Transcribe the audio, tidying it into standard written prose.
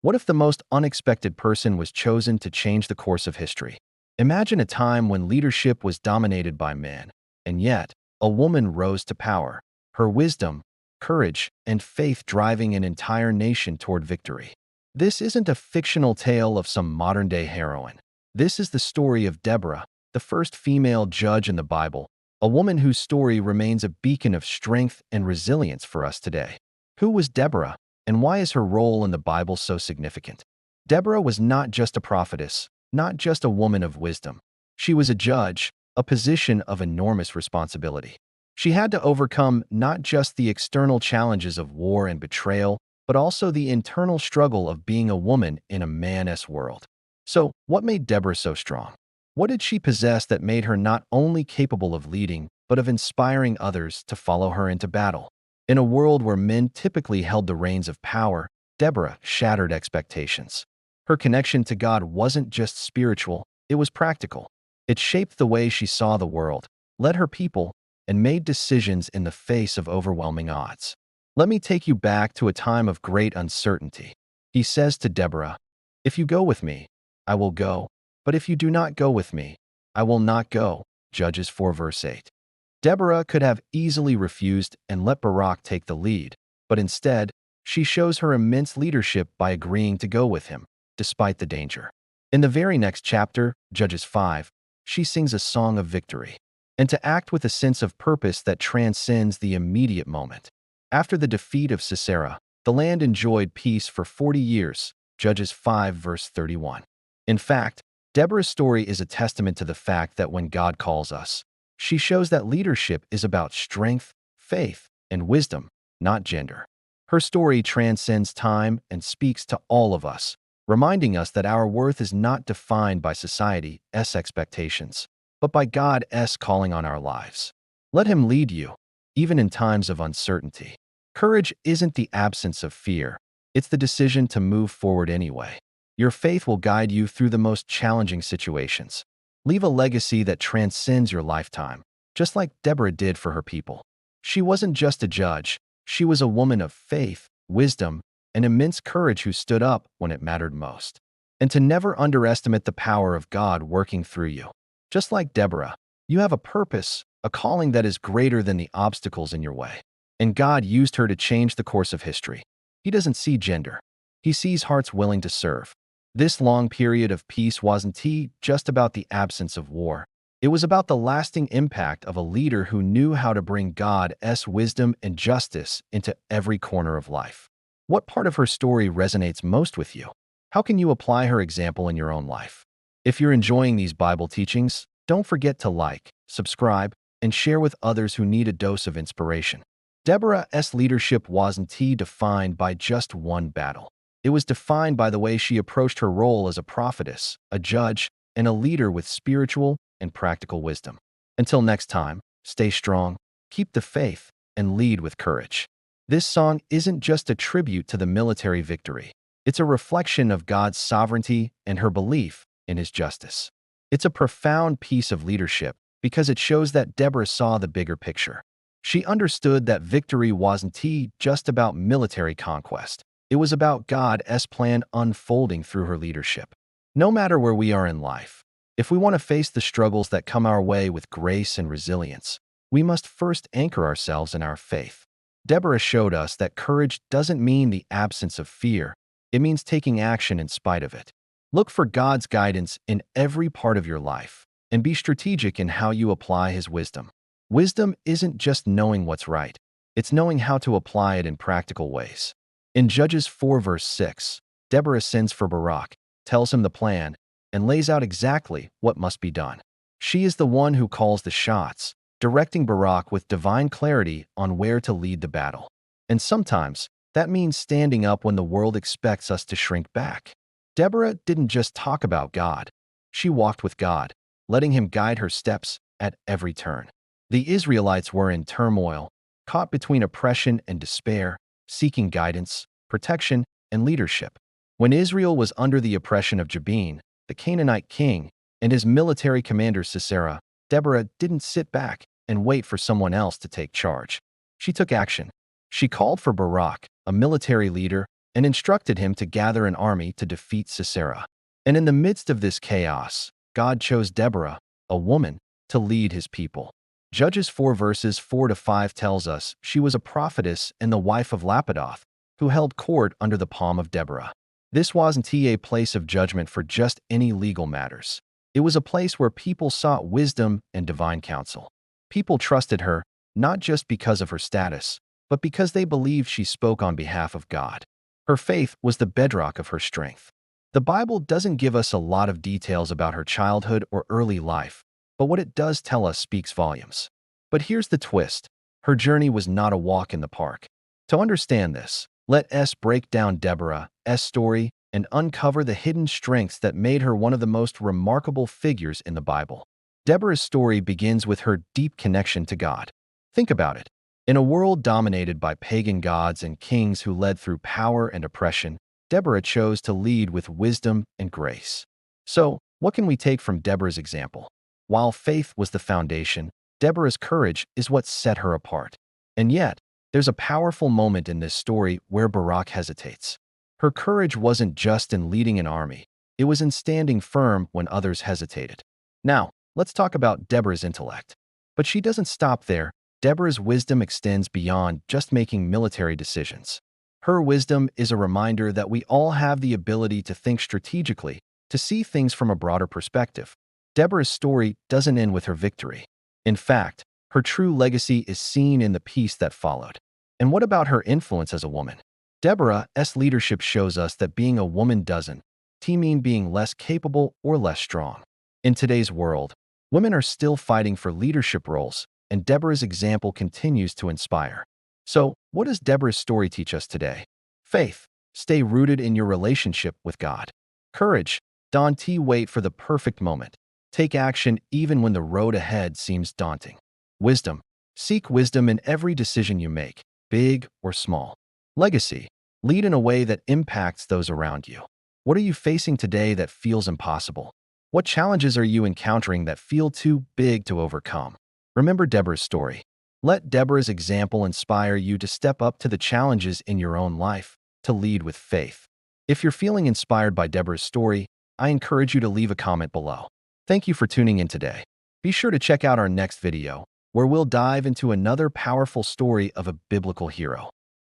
What if the most unexpected person was chosen to change the course of history? Imagine a time when leadership was dominated by men, and yet a woman rose to power, her wisdom, courage, and faith driving an entire nation toward victory. This isn't a fictional tale of some modern-day heroine. This is the story of Deborah, the first female judge in the Bible, a woman whose story remains a beacon of strength and resilience for us today. Who was Deborah, and why is her role in the Bible so significant? Deborah was not just a prophetess, not just a woman of wisdom. She was a judge, a position of enormous responsibility. She had to overcome not just the external challenges of war and betrayal, but also the internal struggle of being a woman in a man's world. So, what made Deborah so strong? What did she possess that made her not only capable of leading, but of inspiring others to follow her into battle? In a world where men typically held the reins of power, Deborah shattered expectations. Her connection to God wasn't just spiritual, it was practical. It shaped the way she saw the world, led her people, and made decisions in the face of overwhelming odds. Let me take you back to a time of great uncertainty. He says to Deborah, "If you go with me, I will go, but if you do not go with me, I will not go." Judges 4 verse 8. Deborah could have easily refused and let Barak take the lead, but instead, she shows her immense leadership by agreeing to go with him, despite the danger. In the very next chapter, Judges 5, she sings a song of victory, and to act with a sense of purpose that transcends the immediate moment. After the defeat of Sisera, the land enjoyed peace for 40 years, Judges 5 verse 31. In fact, Deborah's story is a testament to the fact that when God calls us, she shows that leadership is about strength, faith, and wisdom, not gender. Her story transcends time and speaks to all of us, reminding us that our worth is not defined by society's expectations, but by God's calling on our lives. Let Him lead you, even in times of uncertainty. Courage isn't the absence of fear, it's the decision to move forward anyway. Your faith will guide you through the most challenging situations. Leave a legacy that transcends your lifetime, just like Deborah did for her people. She wasn't just a judge, she was a woman of faith, wisdom, and immense courage who stood up when it mattered most. And to never underestimate the power of God working through you. Just like Deborah, you have a purpose, a calling that is greater than the obstacles in your way. And God used her to change the course of history. He doesn't see gender. He sees hearts willing to serve. This long period of peace wasn't just about the absence of war. It was about the lasting impact of a leader who knew how to bring God's wisdom and justice into every corner of life. What part of her story resonates most with you? How can you apply her example in your own life? If you're enjoying these Bible teachings, don't forget to like, subscribe, and share with others who need a dose of inspiration. Deborah's leadership wasn't defined by just one battle. It was defined by the way she approached her role as a prophetess, a judge, and a leader with spiritual and practical wisdom. Until next time, stay strong, keep the faith, and lead with courage. This song isn't just a tribute to the military victory. It's a reflection of God's sovereignty and her belief in His justice. It's a profound piece of leadership because it shows that Deborah saw the bigger picture. She understood that victory wasn't just about military conquest. It was about God's plan unfolding through her leadership. No matter where we are in life, if we want to face the struggles that come our way with grace and resilience, we must first anchor ourselves in our faith. Deborah showed us that courage doesn't mean the absence of fear. It means taking action in spite of it. Look for God's guidance in every part of your life, and be strategic in how you apply His wisdom. Wisdom isn't just knowing what's right. It's knowing how to apply it in practical ways. In Judges 4 verse 6, Deborah sends for Barak, tells him the plan, and lays out exactly what must be done. She is the one who calls the shots, directing Barak with divine clarity on where to lead the battle. And sometimes, that means standing up when the world expects us to shrink back. Deborah didn't just talk about God. She walked with God, letting Him guide her steps at every turn. The Israelites were in turmoil, caught between oppression and despair, seeking guidance, protection, and leadership. When Israel was under the oppression of Jabin, the Canaanite king, and his military commander Sisera, Deborah didn't sit back and wait for someone else to take charge. She took action. She called for Barak, a military leader, and instructed him to gather an army to defeat Sisera. And in the midst of this chaos, God chose Deborah, a woman, to lead his people. Judges 4 verses 4 to 5 tells us she was a prophetess and the wife of Lapidoth, who held court under the palm of Deborah. This wasn't a place of judgment for just any legal matters. It was a place where people sought wisdom and divine counsel. People trusted her, not just because of her status, but because they believed she spoke on behalf of God. Her faith was the bedrock of her strength. The Bible doesn't give us a lot of details about her childhood or early life, but what it does tell us speaks volumes. But here's the twist. Her journey was not a walk in the park. To understand this, let us break down Deborah's story and uncover the hidden strengths that made her one of the most remarkable figures in the Bible. Deborah's story begins with her deep connection to God. Think about it. In a world dominated by pagan gods and kings who led through power and oppression, Deborah chose to lead with wisdom and grace. So, what can we take from Deborah's example? While faith was the foundation, Deborah's courage is what set her apart. And yet, there's a powerful moment in this story where Barak hesitates. Her courage wasn't just in leading an army, it was in standing firm when others hesitated. Now, let's talk about Deborah's intellect. But she doesn't stop there. Deborah's wisdom extends beyond just making military decisions. Her wisdom is a reminder that we all have the ability to think strategically, to see things from a broader perspective. Deborah's story doesn't end with her victory. In fact, her true legacy is seen in the peace that followed. And what about her influence as a woman? Deborah's leadership shows us that being a woman doesn't mean being less capable or less strong. In today's world, women are still fighting for leadership roles, and Deborah's example continues to inspire. So, what does Deborah's story teach us today? Faith. Stay rooted in your relationship with God. Courage. Don't wait for the perfect moment. Take action even when the road ahead seems daunting. Wisdom. Seek wisdom in every decision you make, big or small. Legacy. Lead in a way that impacts those around you. What are you facing today that feels impossible? What challenges are you encountering that feel too big to overcome? Remember Deborah's story. Let Deborah's example inspire you to step up to the challenges in your own life, to lead with faith. If you're feeling inspired by Deborah's story, I encourage you to leave a comment below. Thank you for tuning in today. Be sure to check out our next video, where we'll dive into another powerful story of a biblical hero.